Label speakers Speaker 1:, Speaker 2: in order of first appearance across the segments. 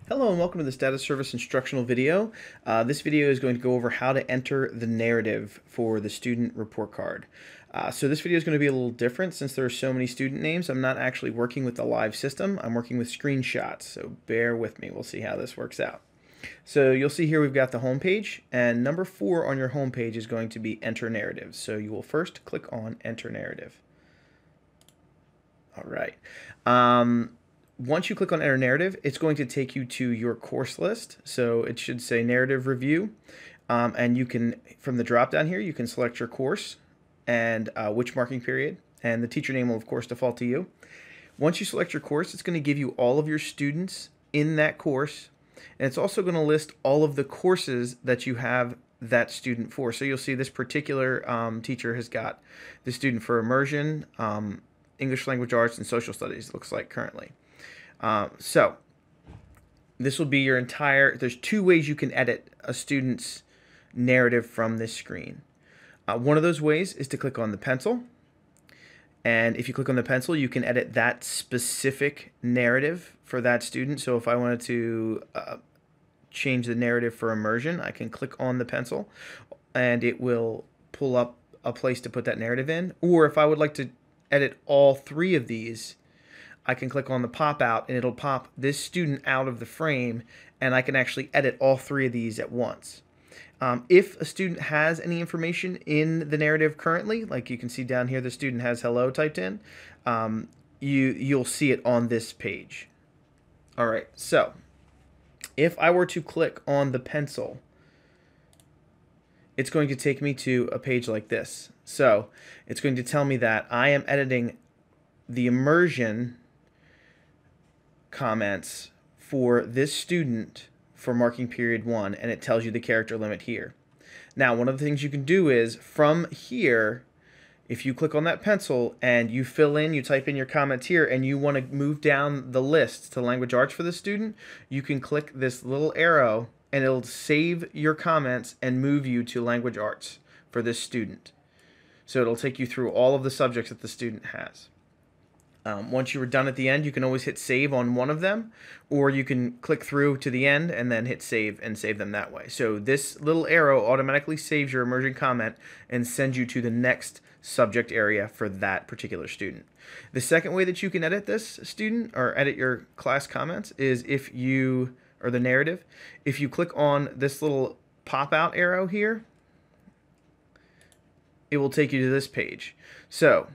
Speaker 1: Hello and welcome to this data service instructional video. This video is going to go over how to enter the narrative for the student report card. So this video is going to be a little different since there are so many student names. I'm not actually working with the live system. I'm working with screenshots, so bear with me. We'll see how this works out. So you'll see here we've got the home page, and number 4 on your home page is going to be Enter Narrative. So you will first click on Enter Narrative. All right. Once you click on Enter Narrative, it's going to take you to your course list. So it should say Narrative Review. And you can, from the drop down here, you can select your course and which marking period. And the teacher name will, of course, default to you. Once you select your course, it's going to give you all of your students in that course. And it's also going to list all of the courses that you have that student for. So you'll see this particular teacher has got the student for immersion, English language arts, and social studies, it looks like currently. So this will be your entire, there's 2 ways you can edit a student's narrative from this screen. One of those ways is to click on the pencil. And if you click on the pencil, you can edit that specific narrative for that student. So if I wanted to change the narrative for immersion, I can click on the pencil and it will pull up a place to put that narrative in. Or if I would like to edit all 3 of these, I can click on the pop out and it'll pop this student out of the frame, and I can actually edit all 3 of these at once. If a student has any information in the narrative currently, like you can see down here, the student has hello typed in, you'll see it on this page. All right, so if I were to click on the pencil, it's going to take me to a page like this. So it's going to tell me that I am editing the immersion comments for this student for marking period 1, and it tells you the character limit here. Now, one of the things you can do is from here, if you click on that pencil and you fill in, you type in your comments here, and you want to move down the list to language arts for the student, you can click this little arrow and it'll save your comments and move you to language arts for this student. So it'll take you through all of the subjects that the student has. Once you are done at the end, you can always hit save on one of them, or you can click through to the end and then hit save and save them that way. So this little arrow automatically saves your immersion comment and sends you to the next subject area for that particular student. The second way that you can edit this student or edit your class comments is if you, or the narrative, if you click on this little pop out arrow here, it will take you to this page. So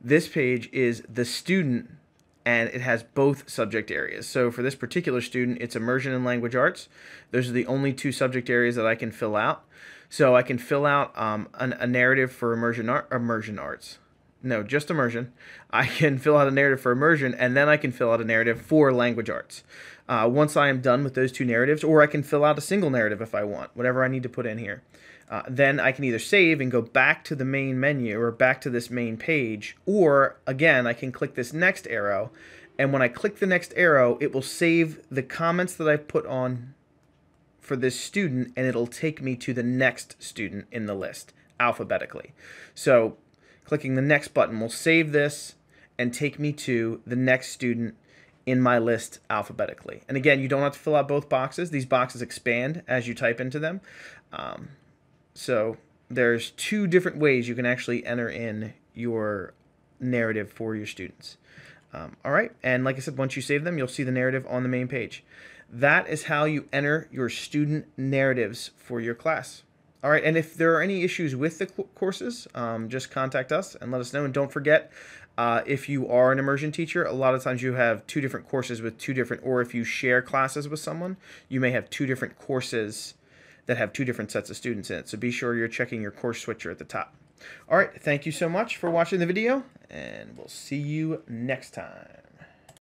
Speaker 1: this page is the student, and it has both subject areas. So for this particular student, it's immersion and language arts. Those are the only 2 subject areas that I can fill out. So I can fill out a narrative for immersion arts. No, just immersion. I can fill out a narrative for immersion, and then I can fill out a narrative for language arts. Once I am done with those 2 narratives, or I can fill out a single narrative if I want, whatever I need to put in here. Then I can either save and go back to the main menu or back to this main page, or again, I can click this next arrow, and when I click the next arrow, it will save the comments that I put on for this student, and it'll take me to the next student in the list alphabetically. So clicking the next button will save this and take me to the next student in my list alphabetically. And again, you don't have to fill out both boxes. These boxes expand as you type into them. So there's 2 different ways you can actually enter in your narrative for your students. All right, and like I said, once you save them, you'll see the narrative on the main page. That is how you enter your student narratives for your class. All right, and if there are any issues with the courses, just contact us and let us know. And don't forget, if you are an immersion teacher, a lot of times you have 2 different courses with 2 different, or if you share classes with someone, you may have 2 different courses that have 2 different sets of students in it. So be sure you're checking your course switcher at the top. All right, thank you so much for watching the video, and we'll see you next time.